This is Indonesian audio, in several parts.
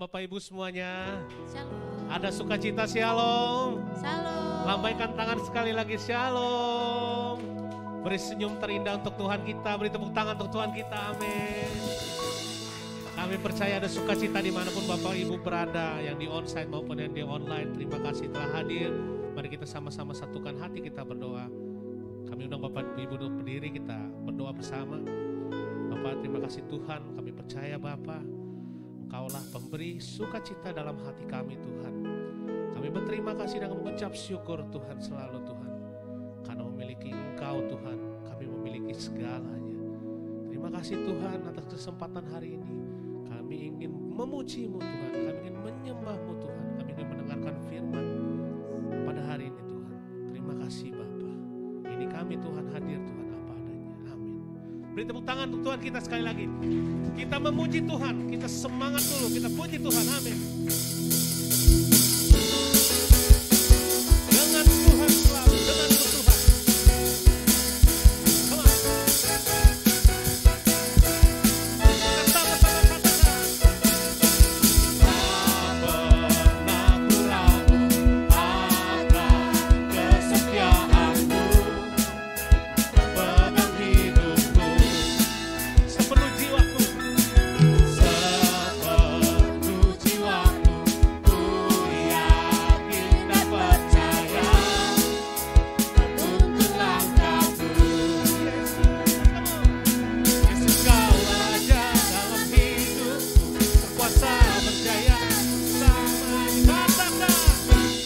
Bapak Ibu semuanya. Shalom. Ada sukacita, shalom. Shalom. Lambaikan tangan sekali lagi, shalom. Beri senyum terindah untuk Tuhan kita, beri tepuk tangan untuk Tuhan kita, amin. Kami percaya ada sukacita dimanapun Bapak Ibu berada, yang di onsite maupun yang di online. Terima kasih telah hadir. Mari kita sama-sama satukan hati kita berdoa. Kami undang Bapak Ibu untuk berdiri, kita berdoa bersama. Bapak, terima kasih Tuhan, kami percaya Bapak, Engkaulah pemberi sukacita dalam hati kami Tuhan. Kami berterima kasih dan mengucap syukur Tuhan selalu Tuhan. Karena memiliki Engkau Tuhan, kami memiliki segalanya. Terima kasih Tuhan atas kesempatan hari ini. Kami ingin memuji-Mu Tuhan, kami ingin menyembah-Mu Tuhan, kami ingin mendengarkan firman pada hari ini Tuhan. Terima kasih Bapa. Ini kami Tuhan hadir Tuhan apa adanya. Amin. Beri tepuk tangan untuk Tuhan kita sekali lagi. Kita memuji Tuhan, kita semangat dulu, kita puji Tuhan. Amin. Dengan Tuhan selalu, dengan Tuhan. Come on. Kita sama-sama katakan. Tak pernah ku ragu akan kesetiaan-Mu, pegang hidupku sepenuh jiwaku. Sepenuh jiwaku ku yakin dan percaya untuk langkahku. Yesus, Kau Raja dalam hidupku, berkuasa berjaya selamanya. Katakan,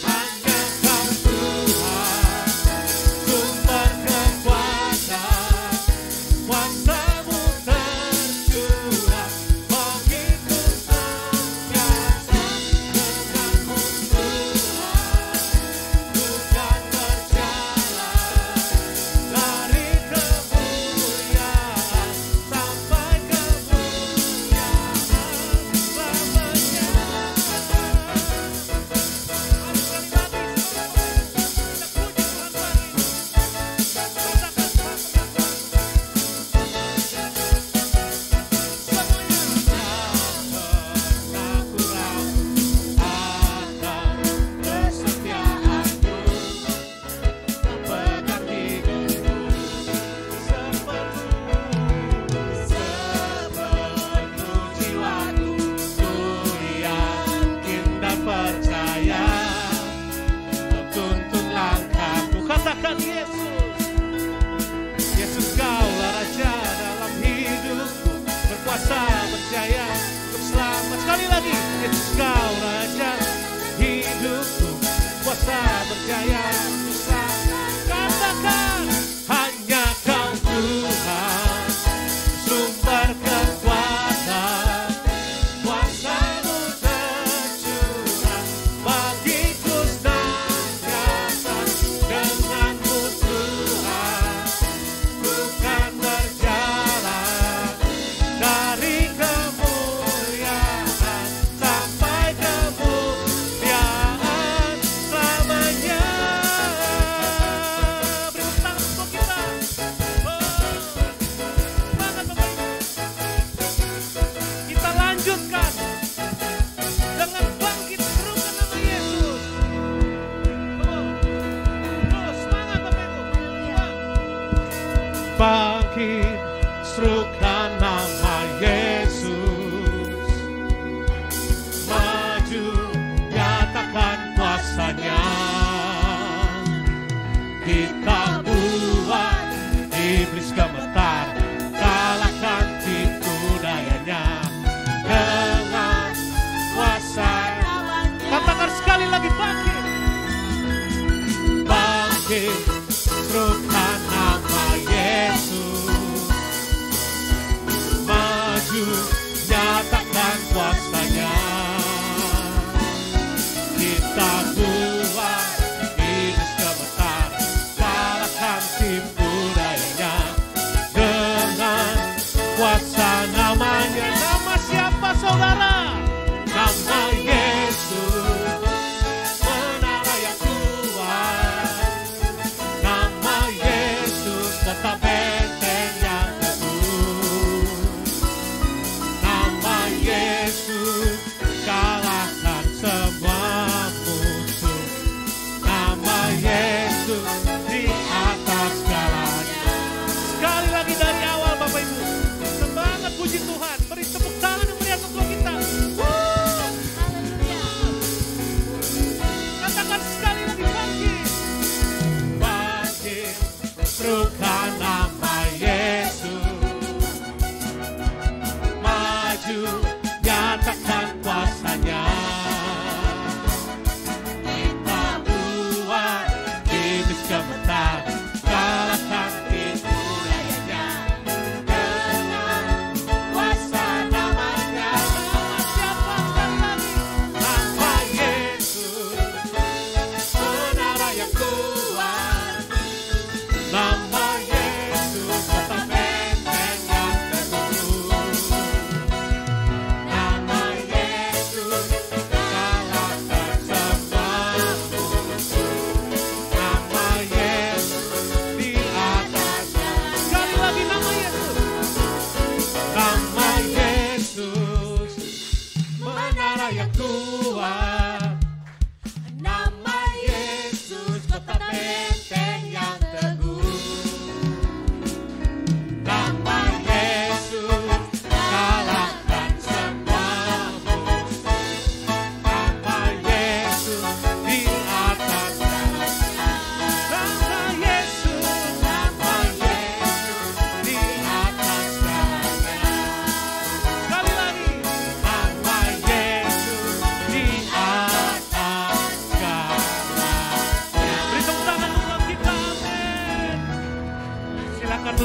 hanya Kau Tuhan, sumber kekuatan, kuasa-Mu tercurah, begitu senantiasa. Denganmu Tuhan, bukan berjalan dari kemuliaan sampai kemuliaan selamanya. Katakan Yesus, Yesus Kaulah Raja dalam hidupku, berkuasa berjaya untuk selamat. Sekali lagi, Yesus Kau Raja hidupku, kuasa berjaya untuk selamat. Katakan, hanya Kau Tuhan, sumber kekuatan, kuasa-Mu tercurah, bagiku senantiasa. Denganmu Tuhan, bukan berjalan dari kemuliaan sampai kemuliaan selamanya. Beri tangan untuk kita. Semangat Bapak Ibu. Kita lanjutkan dengan bangkit serukan nama Yesus. Terus semangat Bapak Ibu. Bangkit serukan nama Yesus. Maju nyatakan kuasa-Nya. Kita buat iblis gemetar, kalahkan tipu dayanya dengan kuasa. Katakan sekali lagi, bangkit. Bangkit serukan nama Yesus.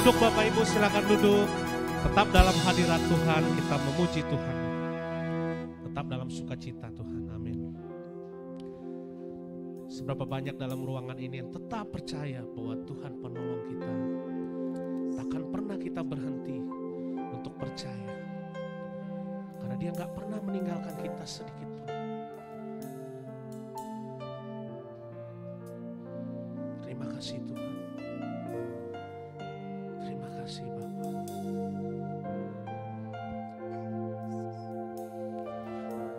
duduk Bapak Ibu, silakan duduk. Tetap dalam hadirat Tuhan, kita memuji Tuhan. Tetap dalam sukacita Tuhan, amin. Seberapa banyak dalam ruangan ini yang tetap percaya bahwa Tuhan penolong kita. Takkan pernah kita berhenti untuk percaya. Karena Dia gak pernah meninggalkan kita sedikit pun. Terima kasih Tuhan. Terima kasih Bapa.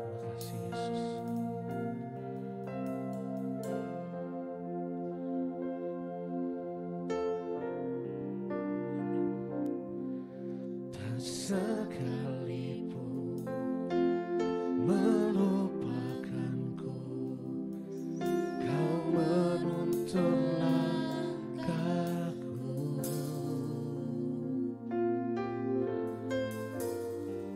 Terima kasih Yesus. Tak sekalipun melupakanku, Kau menuntun langkahku.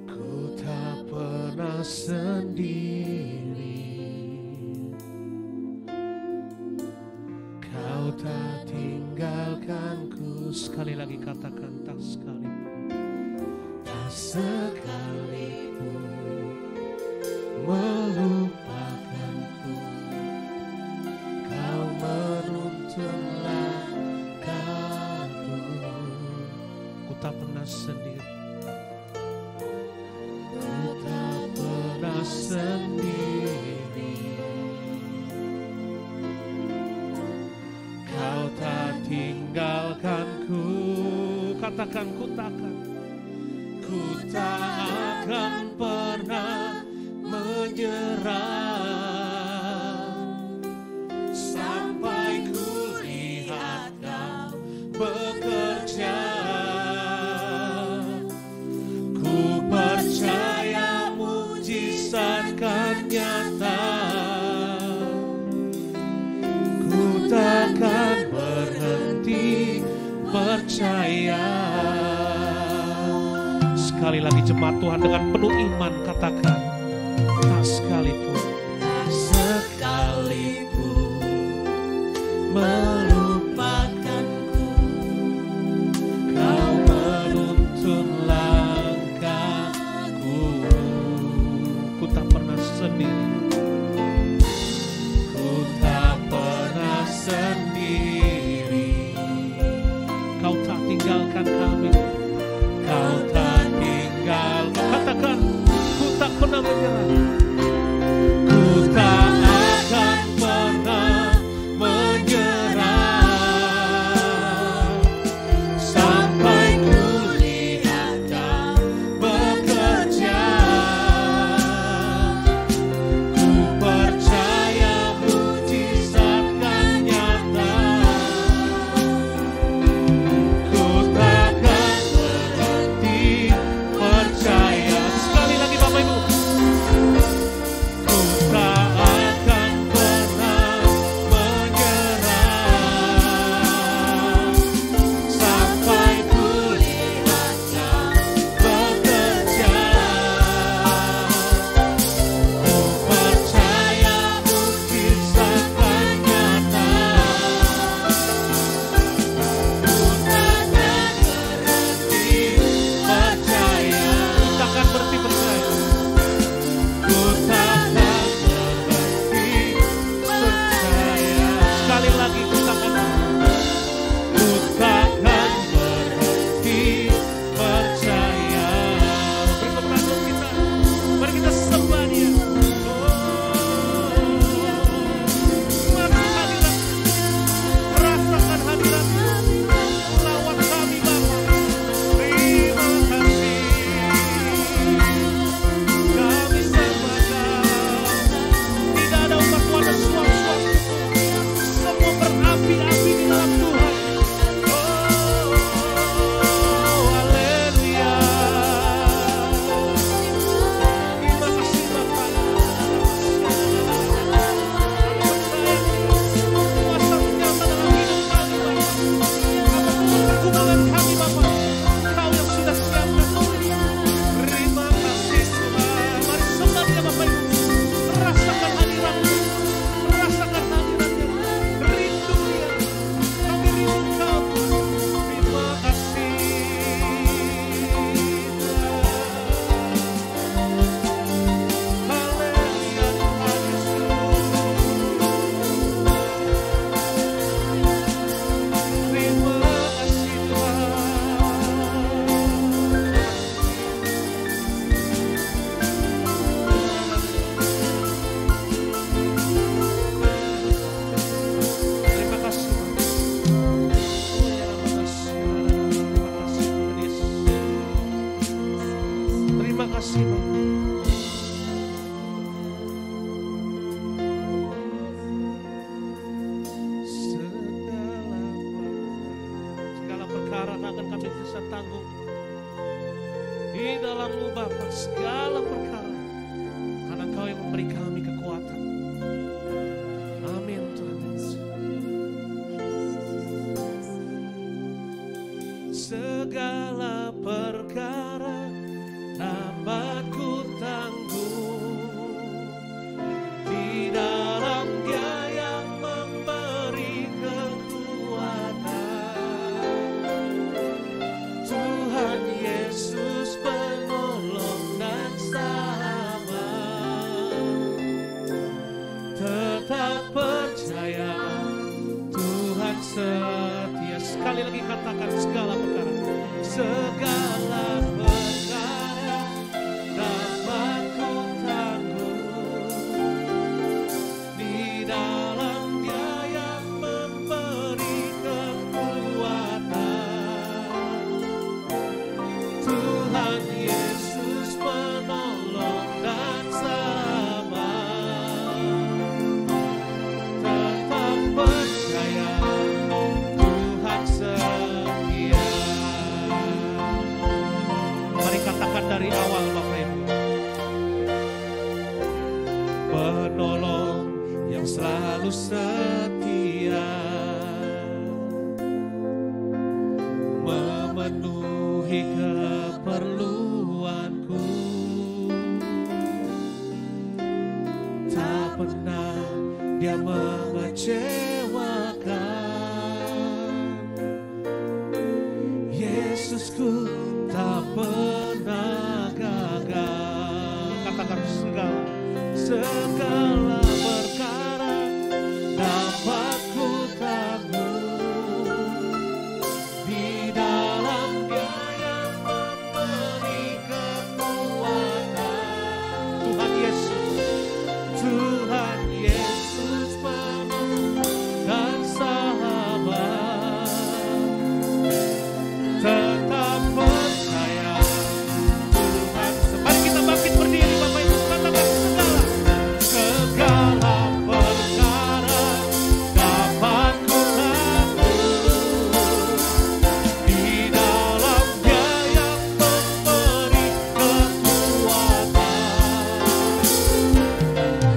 Ku tak pernah sendiri, Kau tak tinggalkanku. Sekali lagi katakan, tak sekalipun, tak sekalipun melupakanku, Kau menuntun langkahku. Ku tak pernah sendiri, ku tak pernah sendiri, Kau tak tinggalkanku. Katakan, ku tak akan pernah menyerah sampai ku lihat Kau bekerja. Ku percaya mujizat kan nyata. Ku takkan berhenti percaya. Sekali lagi jemaat Tuhan dengan penuh iman katakan, tak sekalipun, tak sekalipun melupakanku, Kau menuntun langkahku. Ku tak pernah sendiri, ku tak pernah sendiri, Kau tak tinggalkan kami, Kau tak tinggalkan. Katakan, ku tak pernah menyerah, ku tanggung. Di dalam-Mu Bapa segala perkara, karena Engkau yang memberi kami kekuatan. Amin Tuhan Yesus. Segala perkara dapat ku tanggung di dalam Dia yang memberi kekuatan. Tuhan Yesus penolong dan sahabat, tetap percaya Tuhan setia. Sekali lagi katakan segala perkara. Segala perkara dapat ku tanggung di dalam Dia yang memberi kekuatan. Tuhan Yesus penolong dan sahabat, tetap percaya Tuhan setia. Mari katakan dari awal Bapak Ibu. Penolong yang selalu setia, memenuhi keperluanku, tak pernah Dia mengecewakan. Yesusku tak pernah gagal. Katakan segala perkara dapat ku tanggung di dalam Dia yang memberi kekuatan. Tuhan Yesus penolong dan sahabat, tetap percaya Tuhan. Mari kita bangkit berdiri Bapak Ibu, katakan segala perkara dapat ku tanggung di dalam Dia yang memberi kekuatan.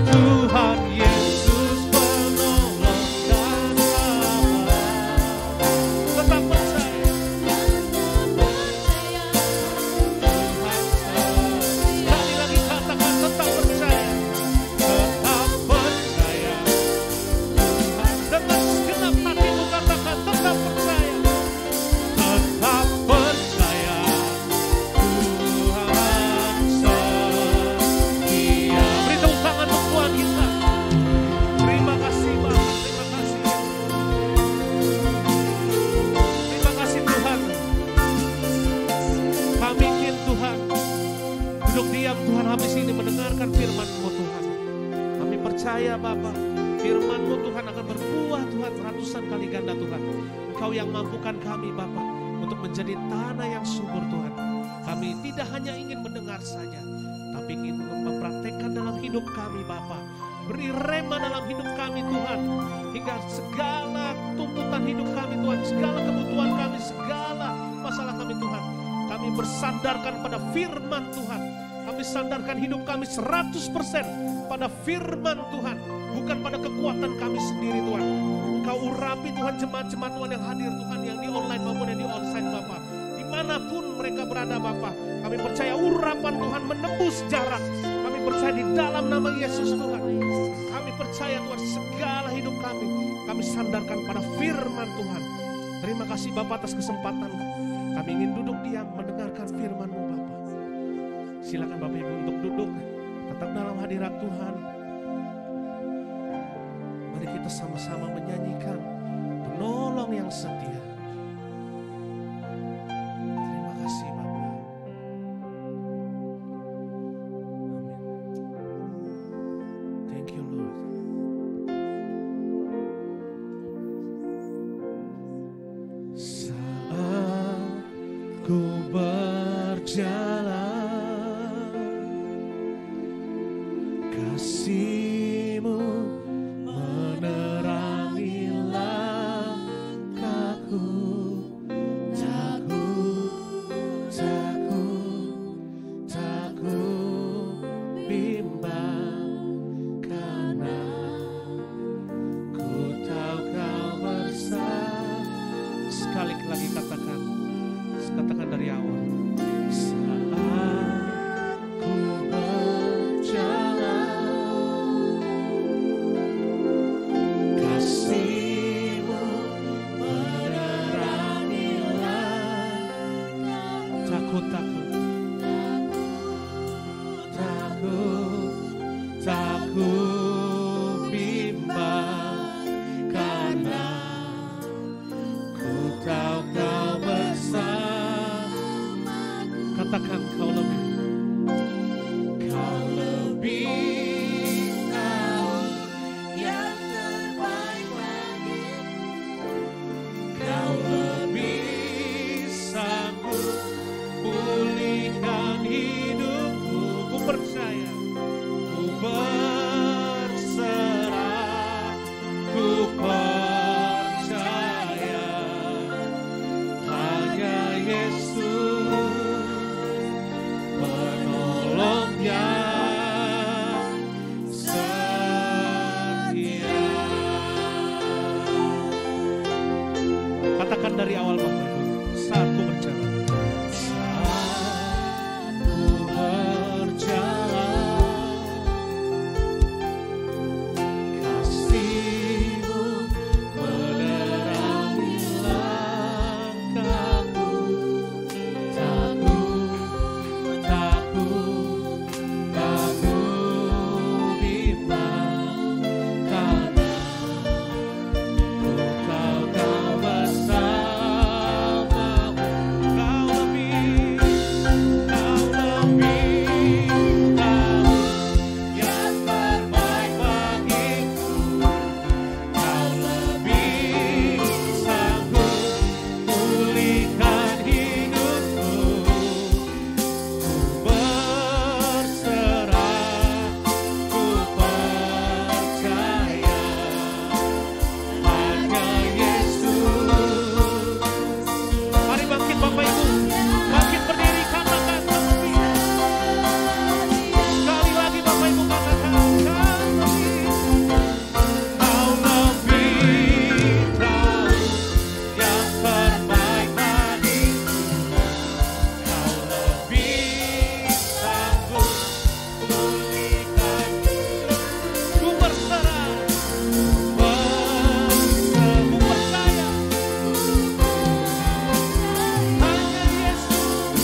Tuhan Yesus penolong dan sahabat, tetap percaya. Sekali lagi katakan tetap percaya. Tetap percaya Tuhan. Dengan segenap hatimu katakan tetap percaya. Tetap percaya Tuhan setia. Beri tepuk tangan untuk Tuhan kita. Terima kasih Bapak, terima kasih. Terima kasih Tuhan. Kami ingin Tuhan duduk diam Tuhan habis ini mendengarkan firman-Mu Tuhan. Kami percaya Bapa, firman-Mu Tuhan akan berbuah Tuhan ratusan kali ganda Tuhan. Engkau yang mampukan kami Bapa untuk menjadi tanah yang subur Tuhan. Kami tidak hanya ingin mendengar saja, tapi ingin mempraktekkan dalam hidup kami Bapa. Beri rema dalam hidup kami Tuhan, hingga segala tuntutan hidup kami Tuhan, segala kebutuhan kami, segala masalah kami Tuhan, kami bersandarkan pada firman Tuhan. Kami sandarkan hidup kami 100% pada firman Tuhan, bukan pada kekuatan kami sendiri Tuhan. Engkau urapi Tuhan jemaat-jemaat Tuhan yang hadir Tuhan, yang di online maupun yang di onsite Bapa. Dimanapun mereka berada Bapa, kami percaya urapan Tuhan menembus jarak. Kami percaya di dalam nama Yesus Tuhan. Kami percaya Tuhan segala hidup kami sandarkan pada firman Tuhan. Terima kasih Bapa atas kesempatan. Kami ingin duduk diam mendengarkan firman-Mu Bapa. Silakan Bapak Ibu untuk duduk tetap dalam hadirat Tuhan. Mari kita sama-sama menyanyikan penolong yang setia. Terima kasih Bapa. Amin. Thank you Lord. Saat ku berjalan, kasih-Mu menerangi langkahku. dari awal Bapak Ibu. Saat ku berjalan, saat ku berjalan, kasih-Mu menerangi langkahku. Takut, takut, takut bimbang, karena Kau bersamaku. Kau lebih tahu yang terbaik bagiku. Kau lebih sanggup pulihkan hidupku. Ku berserah, ku percaya hanya Yesus. Mari bangkit Bapak Ibu, bangkit berdiri, katakan lebih. Sekali lagi Bapak Ibu katakan, kau lebih. Kau lebih tahu yang terbaik bagiku. Kau lebih sanggup pulihkan. Ku berserah, ku percaya hanya Yesus.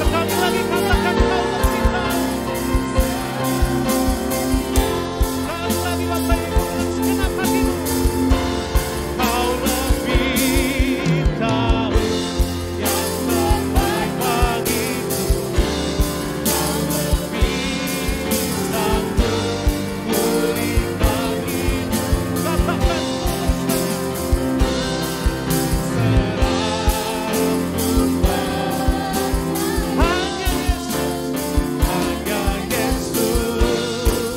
Sekali lagi katakan, kau lebih tahu. Sekali lagi Bapak Ibu, dengan segenap hatimu. Kau lebih tahu yang terbaik bagiku. Kau lebih sanggup pulihkan hidup. Katakan, hanya Yesus, hanya Yesus,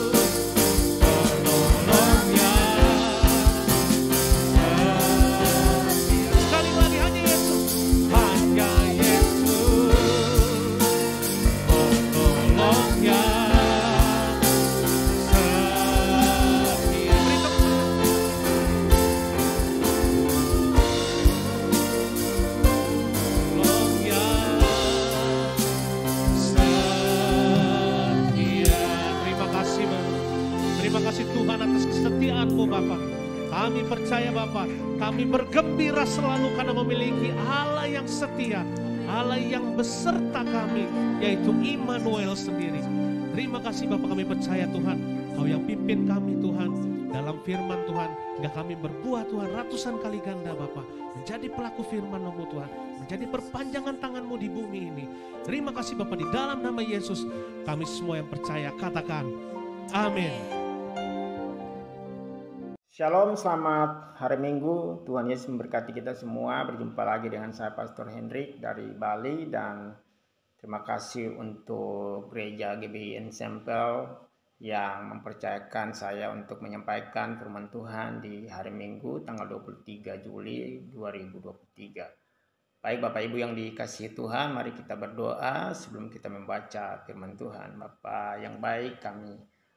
penolongnya setia. Sekali lagi, hanya Yesus, hanya Yesus, penolongnya setia. Beri tepuk penolongnya setia. Terima kasih Bapak. Terima kasih Tuhan atas kesetiaan-Mu Bapak. Kami percaya Bapak, kami bergembira selalu karena memiliki Allah yang setia, Allah yang beserta kami, yaitu Immanuel sendiri. Terima kasih Bapak, kami percaya Tuhan, Kau yang pimpin kami Tuhan dalam firman Tuhan, hingga kami berbuah Tuhan ratusan kali ganda Bapak, menjadi pelaku firman-Mu Tuhan, menjadi perpanjangan tangan-Mu di bumi ini. Terima kasih Bapak, di dalam nama Yesus kami semua yang percaya katakan amin. Shalom, selamat hari Minggu. Tuhan Yesus memberkati kita semua. Berjumpa lagi dengan saya Pastor Hendrik dari Bali, dan terima kasih untuk Gereja GBI Ensemble yang mempercayakan saya untuk menyampaikan firman Tuhan di hari Minggu tanggal 23 Juli 2023. Baik Bapak Ibu yang dikasihi Tuhan, mari kita berdoa sebelum kita membaca firman Tuhan. Bapa yang baik, kami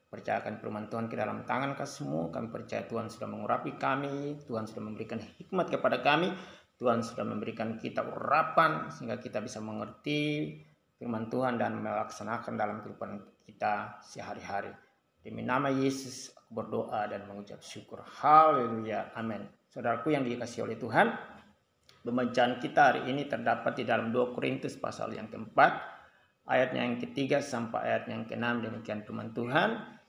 percayakan firman Tuhan ke dalam tangan kasih-Mu. Kami percaya Tuhan sudah mengurapi kami, Tuhan sudah memberikan hikmat kepada kami, Tuhan sudah memberikan kita urapan sehingga kita bisa mengerti firman Tuhan dan melaksanakan dalam kehidupan kita sehari-hari. Demi nama Yesus aku berdoa dan mengucap syukur. Haleluya, amin. Saudaraku yang dikasihi oleh Tuhan, pembacaan kita hari ini terdapat di dalam 2 Korintus pasal yang keempat, ayatnya yang ketiga sampai ayat yang keenam. Demikian firman Tuhan.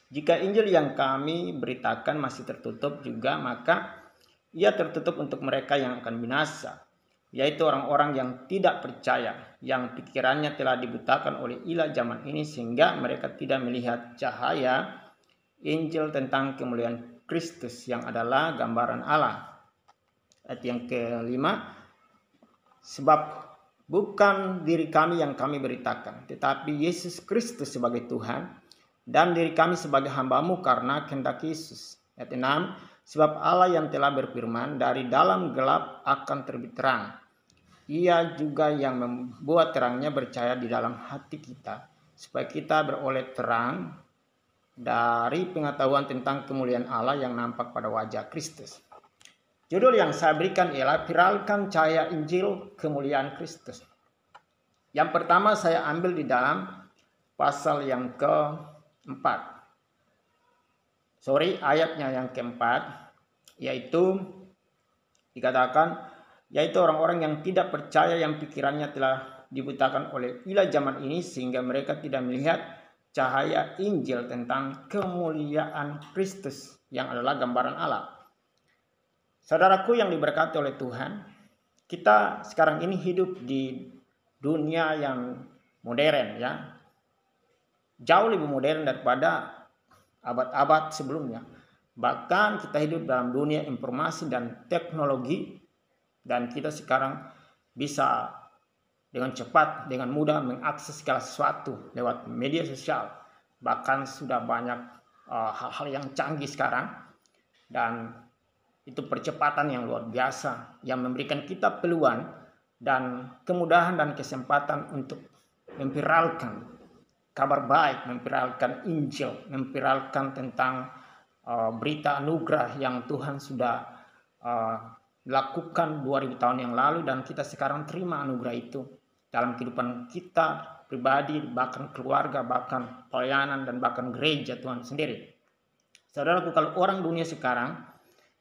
Jika Injil yang kami beritakan masih tertutup juga, maka ia tertutup untuk mereka yang akan binasa, yaitu orang-orang yang tidak percaya, yang pikirannya telah dibutakan oleh ilah zaman ini sehingga mereka tidak melihat cahaya Injil tentang kemuliaan Kristus yang adalah gambaran Allah. Ayat yang kelima, sebab bukan diri kami yang kami beritakan, tetapi Yesus Kristus sebagai Tuhan, dan diri kami sebagai hamba-Mu karena kehendak Yesus. Ayat 6, sebab Allah yang telah berfirman, dari dalam gelap akan terbit terang. Ia juga yang membuat terangnya bercahaya di dalam hati kita, supaya kita beroleh terang dari pengetahuan tentang kemuliaan Allah yang nampak pada wajah Kristus. Judul yang saya berikan ialah viralkan cahaya Injil kemuliaan Kristus. Yang pertama saya ambil di dalam pasal yang keempat. Ayatnya yang keempat, yaitu dikatakan, yaitu orang-orang yang tidak percaya yang pikirannya telah dibutakan oleh ilah zaman ini sehingga mereka tidak melihat cahaya Injil tentang kemuliaan Kristus yang adalah gambaran Allah. Saudaraku yang diberkati oleh Tuhan, kita sekarang ini hidup di dunia yang modern, ya. Jauh lebih modern daripada abad-abad sebelumnya. Bahkan kita hidup dalam dunia informasi dan teknologi, dan kita sekarang bisa dengan cepat, dengan mudah mengakses segala sesuatu lewat media sosial. Bahkan sudah banyak hal-hal yang canggih sekarang, dan itu percepatan yang luar biasa yang memberikan kita peluang dan kemudahan dan kesempatan untuk memviralkan kabar baik, memviralkan Injil, memviralkan tentang berita anugerah yang Tuhan sudah lakukan 2000 tahun yang lalu, dan kita sekarang terima anugerah itu dalam kehidupan kita pribadi, bahkan keluarga, bahkan pelayanan, dan bahkan gereja Tuhan sendiri. Saudaraku, kalau orang dunia sekarang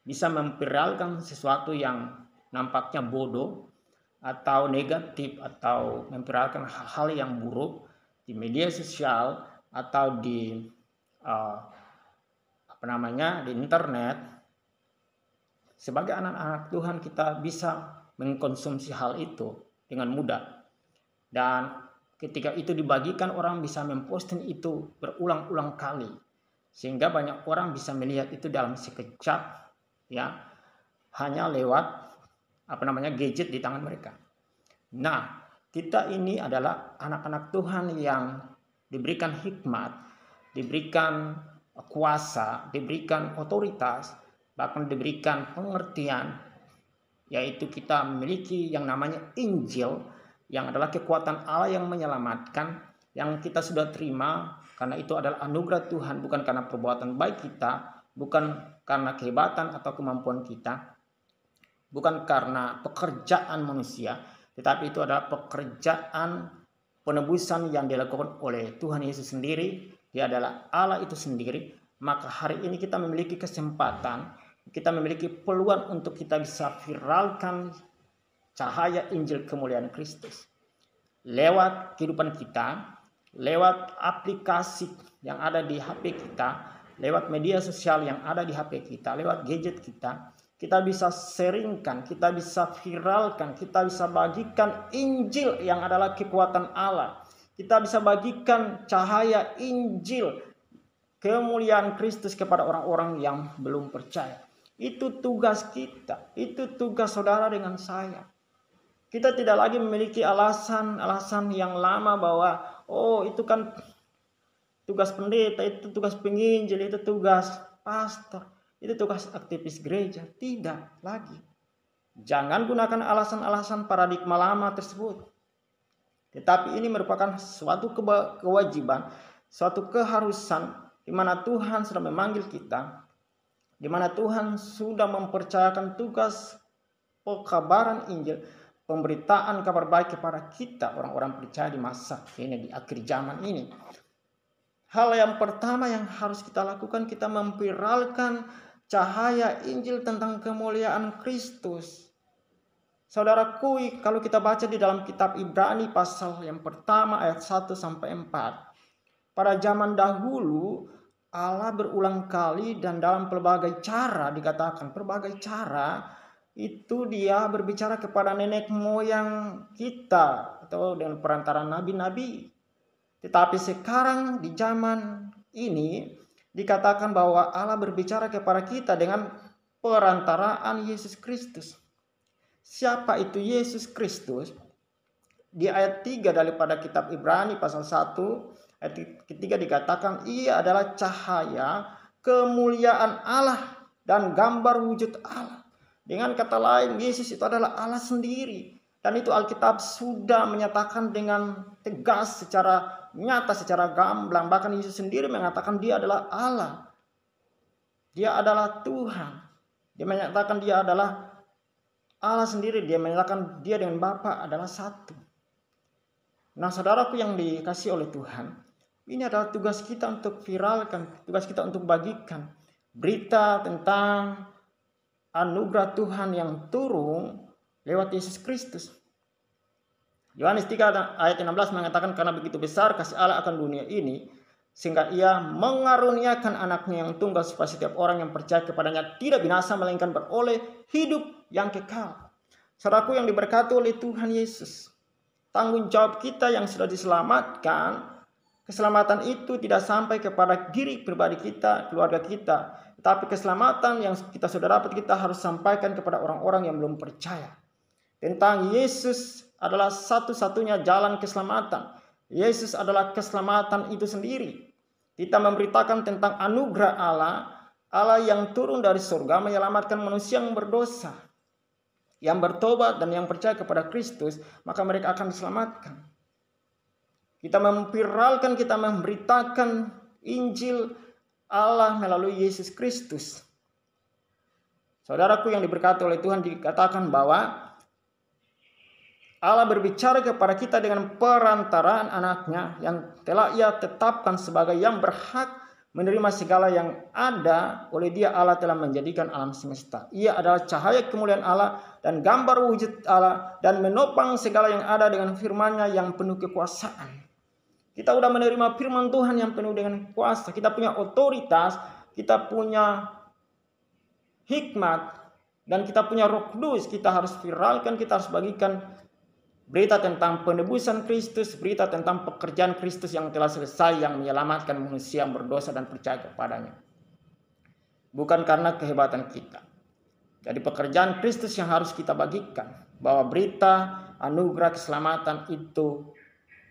bisa memviralkan sesuatu yang nampaknya bodoh atau negatif, atau memviralkan hal-hal yang buruk di media sosial atau di di internet, sebagai anak-anak Tuhan kita bisa mengkonsumsi hal itu dengan mudah. Dan ketika itu dibagikan, orang bisa memposting itu berulang-ulang kali, sehingga banyak orang bisa melihat itu dalam sekejap, ya, hanya lewat gadget di tangan mereka. Nah, kita ini adalah anak-anak Tuhan yang diberikan hikmat, diberikan kuasa, diberikan otoritas, bahkan diberikan pengertian, yaitu kita memiliki yang namanya Injil, yang adalah kekuatan Allah yang menyelamatkan, yang kita sudah terima karena itu adalah anugerah Tuhan, bukan karena perbuatan baik kita, bukan karena kehebatan atau kemampuan kita, bukan karena pekerjaan manusia, tetapi itu adalah pekerjaan penebusan yang dilakukan oleh Tuhan Yesus sendiri. Dia adalah Allah itu sendiri. Maka hari ini kita memiliki kesempatan, kita memiliki peluang untuk kita bisa viralkan cahaya Injil kemuliaan Kristus lewat kehidupan kita, lewat aplikasi yang ada di HP kita, lewat media sosial yang ada di HP kita, lewat gadget kita. Kita bisa sharingkan, kita bisa viralkan, kita bisa bagikan Injil yang adalah kekuatan Allah. Kita bisa bagikan cahaya Injil kemuliaan Kristus kepada orang-orang yang belum percaya. Itu tugas kita, itu tugas saudara dengan saya. Kita tidak lagi memiliki alasan-alasan yang lama bahwa itu kan tugas pendeta, itu tugas penginjil, itu tugas pastor, itu tugas aktivis gereja. Tidak lagi. Jangan gunakan alasan-alasan paradigma lama tersebut. Tetapi ini merupakan suatu kewajiban, suatu keharusan di mana Tuhan sudah memanggil kita, di mana Tuhan sudah mempercayakan tugas pekabaran Injil, pemberitaan kabar baik kepada kita orang-orang percaya di masa ini, di akhir zaman ini. Hal yang pertama yang harus kita lakukan, kita memviralkan cahaya Injil tentang kemuliaan Kristus. Saudaraku, kalau kita baca di dalam kitab Ibrani pasal yang pertama ayat 1 sampai 4. Pada zaman dahulu Allah berulang kali dan dalam pelbagai cara, dikatakan berbagai cara, itu dia berbicara kepada nenek moyang kita atau dengan perantara nabi-nabi. Tetapi sekarang di zaman ini dikatakan bahwa Allah berbicara kepada kita dengan perantaraan Yesus Kristus. Siapa itu Yesus Kristus? Di ayat 3 daripada kitab Ibrani pasal 1 ayat ketiga dikatakan ia adalah cahaya kemuliaan Allah dan gambar wujud Allah. Dengan kata lain, Yesus itu adalah Allah sendiri. Dan itu Alkitab sudah menyatakan dengan tegas secara nyata secara gamblang. Bahkan Yesus sendiri mengatakan dia adalah Allah. Dia adalah Tuhan. Dia menyatakan dia adalah Allah sendiri. Dia menyatakan dia dengan Bapa adalah satu. Nah, saudaraku yang dikasihi oleh Tuhan, ini adalah tugas kita untuk viralkan, tugas kita untuk bagikan berita tentang anugerah Tuhan yang turun lewat Yesus Kristus. Yohanes 3 ayat 16 mengatakan, karena begitu besar kasih Allah akan dunia ini, sehingga ia mengaruniakan anaknya yang tunggal supaya setiap orang yang percaya kepadanya tidak binasa melainkan beroleh hidup yang kekal. Saudaraku yang diberkati oleh Tuhan Yesus, tanggung jawab kita yang sudah diselamatkan, keselamatan itu tidak sampai kepada diri pribadi kita, keluarga kita, tetapi keselamatan yang kita sudah dapat kita harus sampaikan kepada orang-orang yang belum percaya. Tentang Yesus adalah satu-satunya jalan keselamatan. Yesus adalah keselamatan itu sendiri. Kita memberitakan tentang anugerah Allah, Allah yang turun dari surga menyelamatkan manusia yang berdosa, yang bertobat dan yang percaya kepada Kristus, maka mereka akan diselamatkan. Kita memviralkan, kita memberitakan Injil Allah melalui Yesus Kristus. Saudaraku yang diberkati oleh Tuhan, dikatakan bahwa Allah berbicara kepada kita dengan perantaraan anaknya yang telah ia tetapkan sebagai yang berhak menerima segala yang ada. Oleh dia Allah telah menjadikan alam semesta. Ia adalah cahaya kemuliaan Allah dan gambar wujud Allah, dan menopang segala yang ada dengan firman-Nya yang penuh kekuasaan. Kita sudah menerima firman Tuhan yang penuh dengan kuasa. Kita punya otoritas, kita punya hikmat, dan kita punya Roh Kudus. Kita harus viralkan, kita harus bagikan berita tentang penebusan Kristus, berita tentang pekerjaan Kristus yang telah selesai, yang menyelamatkan manusia yang berdosa dan percaya kepadanya. Bukan karena kehebatan kita. Jadi pekerjaan Kristus yang harus kita bagikan, bahwa berita anugerah keselamatan itu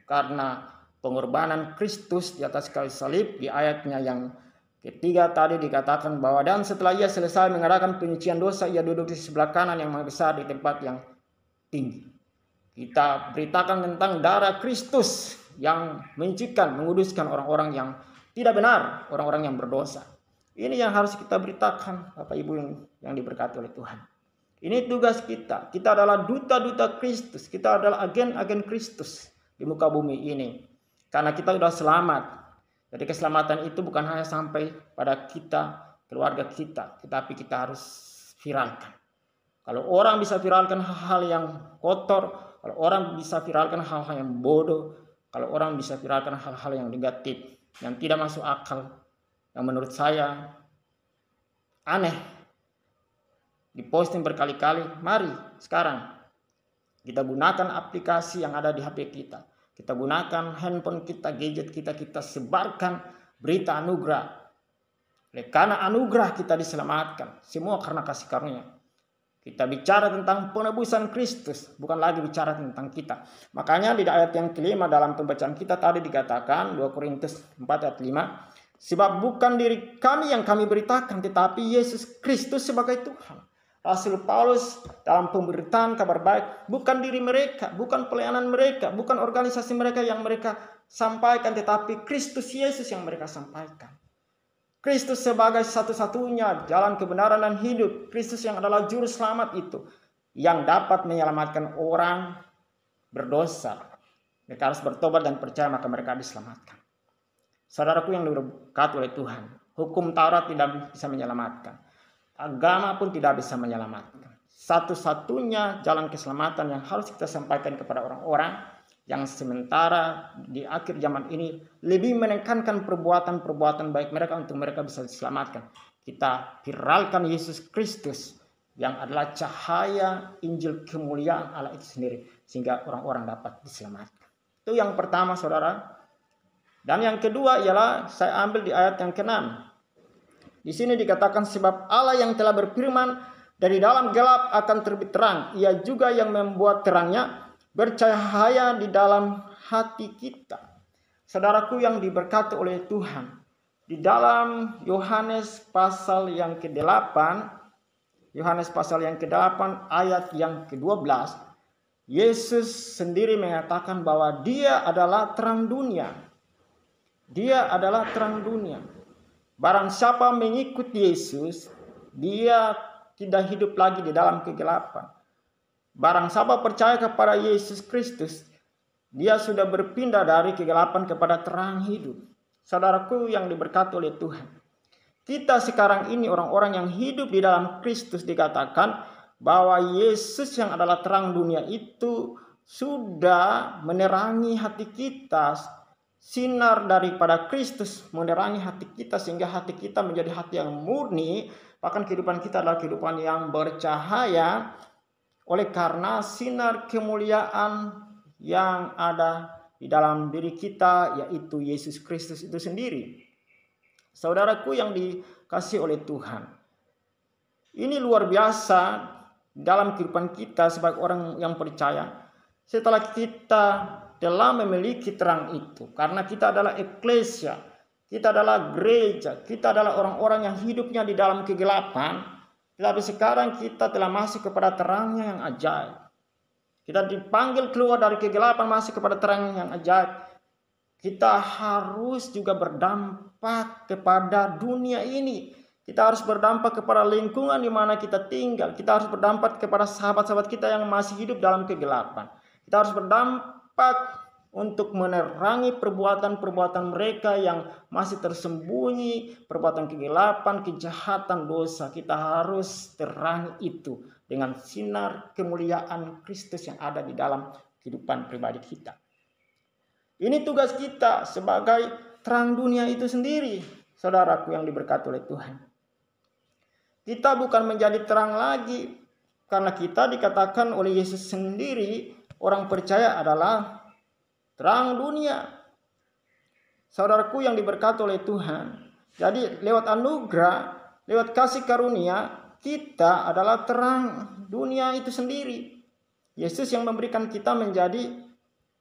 karena pengorbanan Kristus di atas kayu salib. Di ayatnya yang ketiga tadi dikatakan bahwa dan setelah ia selesai mengadakan penyucian dosa, ia duduk di sebelah kanan yang maha besar di tempat yang tinggi. Kita beritakan tentang darah Kristus yang menyucikan, menguduskan orang-orang yang tidak benar, orang-orang yang berdosa. Ini yang harus kita beritakan, Bapak Ibu yang diberkati oleh Tuhan. Ini tugas kita. Kita adalah duta-duta Kristus. Kita adalah agen-agen Kristus di muka bumi ini. Karena kita sudah selamat. Jadi keselamatan itu bukan hanya sampai pada kita, keluarga kita, tetapi kita harus viralkan. Kalau orang bisa viralkan hal-hal yang kotor, kalau orang bisa viralkan hal-hal yang bodoh, kalau orang bisa viralkan hal-hal yang negatif, yang tidak masuk akal, yang menurut saya aneh, diposting berkali-kali, mari sekarang kita gunakan aplikasi yang ada di HP kita. Kita gunakan handphone kita, gadget kita, kita sebarkan berita anugerah. Karena anugerah kita diselamatkan, semua karena kasih karunia. Kita bicara tentang penebusan Kristus, bukan lagi bicara tentang kita. Makanya di ayat yang kelima dalam pembacaan kita tadi dikatakan 2 Korintus 4 ayat 5, sebab bukan diri kami yang kami beritakan, tetapi Yesus Kristus sebagai Tuhan. Rasul Paulus dalam pemberitaan kabar baik, bukan diri mereka, bukan pelayanan mereka, bukan organisasi mereka yang mereka sampaikan, tetapi Kristus Yesus yang mereka sampaikan. Kristus sebagai satu-satunya jalan kebenaran dan hidup. Kristus yang adalah juru selamat itu, yang dapat menyelamatkan orang berdosa. Mereka harus bertobat dan percaya, maka mereka diselamatkan. Saudaraku yang diberkati oleh Tuhan, hukum Taurat tidak bisa menyelamatkan. Agama pun tidak bisa menyelamatkan. Satu-satunya jalan keselamatan yang harus kita sampaikan kepada orang-orang yang sementara di akhir zaman ini lebih menekankan perbuatan-perbuatan baik mereka untuk mereka bisa diselamatkan. Kita viralkan Yesus Kristus yang adalah cahaya Injil kemuliaan Allah itu sendiri, sehingga orang-orang dapat diselamatkan. Itu yang pertama, saudara. Dan yang kedua ialah saya ambil di ayat yang ke-6. Di sini dikatakan sebab Allah yang telah berfirman, dari dalam gelap akan terbit terang. Ia juga yang membuat terangnya bercahaya di dalam hati kita. Saudaraku yang diberkati oleh Tuhan, di dalam Yohanes pasal yang ke-8, Yohanes pasal yang ke-8 ayat yang ke-12, Yesus sendiri mengatakan bahwa dia adalah terang dunia. Dia adalah terang dunia. Barang siapa mengikuti Yesus, dia tidak hidup lagi di dalam kegelapan. Barang siapa percaya kepada Yesus Kristus, dia sudah berpindah dari kegelapan kepada terang hidup. Saudaraku yang diberkati oleh Tuhan, kita sekarang ini orang-orang yang hidup di dalam Kristus dikatakan bahwa Yesus yang adalah terang dunia itu sudah menerangi hati kita. Sinar daripada Kristus menerangi hati kita sehingga hati kita menjadi hati yang murni. Bahkan kehidupan kita adalah kehidupan yang bercahaya oleh karena sinar kemuliaan yang ada di dalam diri kita, yaitu Yesus Kristus itu sendiri. Saudaraku yang dikasihi oleh Tuhan, ini luar biasa dalam kehidupan kita sebagai orang yang percaya. Setelah kita telah memiliki terang itu, karena kita adalah eklesia, kita adalah gereja, kita adalah orang-orang yang hidupnya di dalam kegelapan, tetapi sekarang kita telah masuk kepada terangnya yang ajaib. Kita dipanggil keluar dari kegelapan masuk kepada terang yang ajaib. Kita harus juga berdampak kepada dunia ini. Kita harus berdampak kepada lingkungan di mana kita tinggal. Kita harus berdampak kepada sahabat-sahabat kita yang masih hidup dalam kegelapan. Kita harus berdampak untuk menerangi perbuatan-perbuatan mereka yang masih tersembunyi, perbuatan kegelapan, kejahatan, dosa. Kita harus terangi itu dengan sinar kemuliaan Kristus yang ada di dalam kehidupan pribadi kita. Ini tugas kita sebagai terang dunia itu sendiri, saudaraku yang diberkati oleh Tuhan. Kita bukan menjadi terang lagi, karena kita dikatakan oleh Yesus sendiri, orang percaya adalah terang dunia. Saudaraku yang diberkati oleh Tuhan. Jadi lewat anugerah, lewat kasih karunia, kita adalah terang dunia itu sendiri. Yesus yang memberikan kita menjadi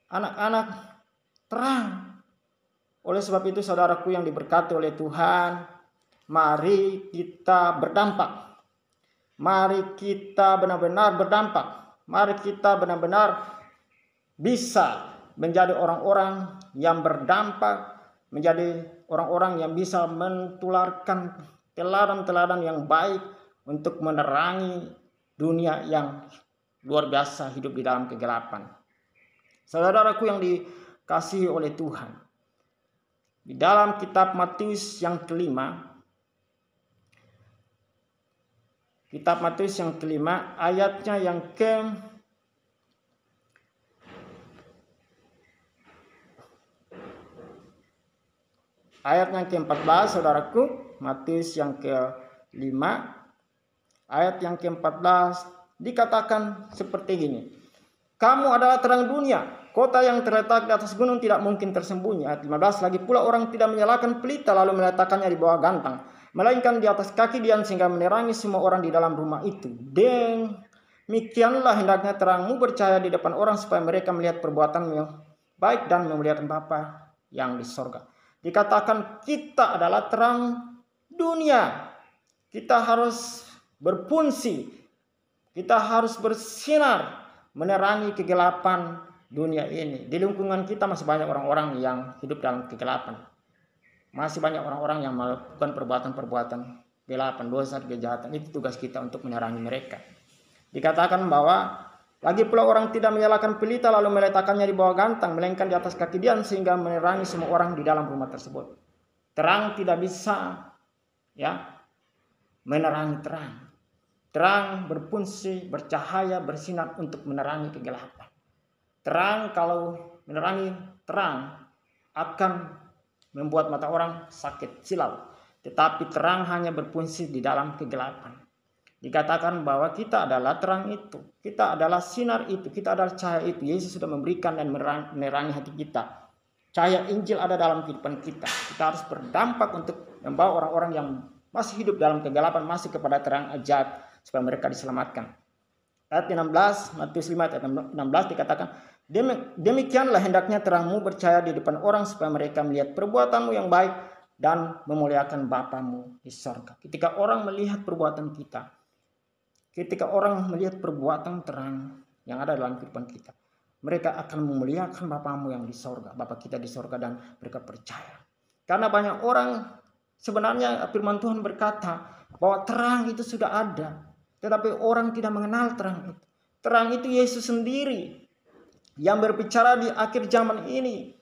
anak-anak terang. Oleh sebab itu saudaraku yang diberkati oleh Tuhan, mari kita berdampak. Mari kita benar-benar berdampak. Mari kita benar-benar bisa menjadi orang-orang yang berdampak, menjadi orang-orang yang bisa menularkan teladan-teladan yang baik untuk menerangi dunia yang luar biasa hidup di dalam kegelapan. Saudaraku yang dikasihi oleh Tuhan, di dalam kitab Matius yang kelima, ayatnya yang ke-14, saudaraku, Matius yang ke-5, ayat yang ke-14 dikatakan seperti ini. Kamu adalah terang dunia, kota yang terletak di atas gunung tidak mungkin tersembunyi. Ayat 15, lagi pula orang tidak menyalakan pelita lalu meletakkannya di bawah gantang, melainkan di atas kaki dian sehingga menerangi semua orang di dalam rumah itu. Demikianlah hendaknya terangmu bercahaya di depan orang supaya mereka melihat perbuatanmu yang baik dan memuliakan Bapa yang di sorga. Dikatakan kita adalah terang dunia. Kita harus berfungsi. Kita harus bersinar menerangi kegelapan dunia ini. Di lingkungan kita masih banyak orang-orang yang hidup dalam kegelapan. Masih banyak orang-orang yang melakukan perbuatan-perbuatan kegelapan, dosa, kejahatan. Itu tugas kita untuk menerangi mereka. Dikatakan bahwa lagi pula orang tidak menyalakan pelita lalu meletakkannya di bawah gantang, melainkan di atas kaki dian sehingga menerangi semua orang di dalam rumah tersebut. Terang tidak bisa menerangi terang. Terang berfungsi, bercahaya, bersinar untuk menerangi kegelapan. Terang kalau menerangi terang akan membuat mata orang sakit silau. Tetapi terang hanya berfungsi di dalam kegelapan. Dikatakan bahwa kita adalah terang itu. Kita adalah sinar itu. Kita adalah cahaya itu. Yesus sudah memberikan dan menerangi hati kita. Cahaya Injil ada dalam kehidupan kita. Kita harus berdampak untuk membawa orang-orang yang masih hidup dalam kegelapan masuk kepada terang ajaib supaya mereka diselamatkan. Ayat 16, Matius 5 ayat 16 dikatakan, demikianlah hendaknya terangmu bercahaya di depan orang supaya mereka melihat perbuatanmu yang baik dan memuliakan Bapamu di sorga. Ketika orang melihat perbuatan kita, ketika orang melihat perbuatan terang yang ada dalam kehidupan kita, mereka akan memuliakan Bapamu yang di sorga, Bapa kita di sorga, dan mereka percaya. Karena banyak orang, sebenarnya firman Tuhan berkata bahwa terang itu sudah ada, tetapi orang tidak mengenal terang itu. Terang itu Yesus sendiri yang berbicara di akhir zaman ini.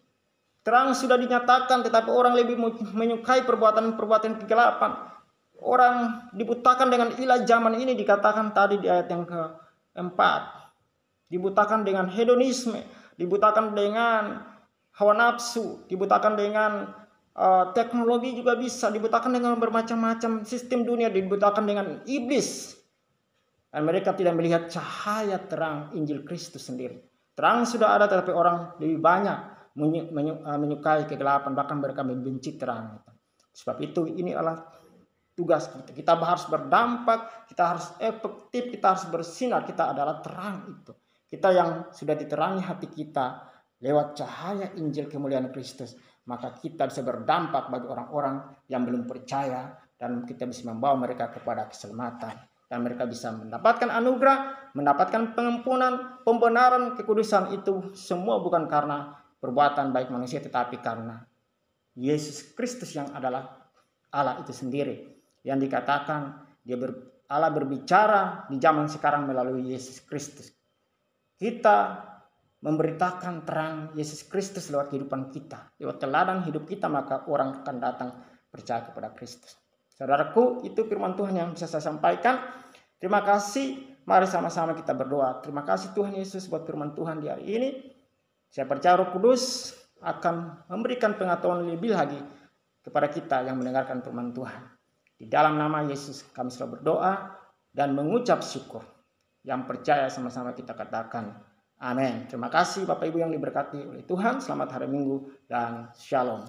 Terang sudah dinyatakan, tetapi orang lebih menyukai perbuatan-perbuatan kegelapan. Orang dibutakan dengan ilah zaman ini, dikatakan tadi di ayat yang keempat. Dibutakan dengan hedonisme, dibutakan dengan hawa nafsu, dibutakan dengan teknologi juga bisa, dibutakan dengan bermacam-macam sistem dunia, dibutakan dengan iblis. Dan mereka tidak melihat cahaya terang Injil Kristus sendiri. Terang sudah ada, tetapi orang lebih banyak menyukai kegelapan, bahkan mereka membenci terang. Sebab itu ini adalah tugas kita. Kita harus berdampak, kita harus efektif, kita harus bersinar. Kita adalah terang itu. Kita yang sudah diterangi hati kita lewat cahaya Injil kemuliaan Kristus, maka kita bisa berdampak bagi orang-orang yang belum percaya, dan kita bisa membawa mereka kepada keselamatan. Dan mereka bisa mendapatkan anugerah, mendapatkan pengampunan, pembenaran, kekudusan. Itu semua bukan karena perbuatan baik manusia, tetapi karena Yesus Kristus yang adalah Allah itu sendiri. Yang dikatakan Allah berbicara di zaman sekarang melalui Yesus Kristus. Kita memberitakan terang Yesus Kristus lewat kehidupan kita, lewat teladan hidup kita, maka orang akan datang percaya kepada Kristus. Saudaraku, itu firman Tuhan yang bisa saya sampaikan. Terima kasih. Mari sama-sama kita berdoa. Terima kasih Tuhan Yesus buat firman Tuhan di hari ini. Saya percaya Roh Kudus akan memberikan pengetahuan lebih lagi kepada kita yang mendengarkan firman Tuhan. Di dalam nama Yesus kami selalu berdoa dan mengucap syukur. Yang percaya sama-sama kita katakan amin. Terima kasih Bapak Ibu yang diberkati oleh Tuhan. Selamat hari Minggu dan Shalom.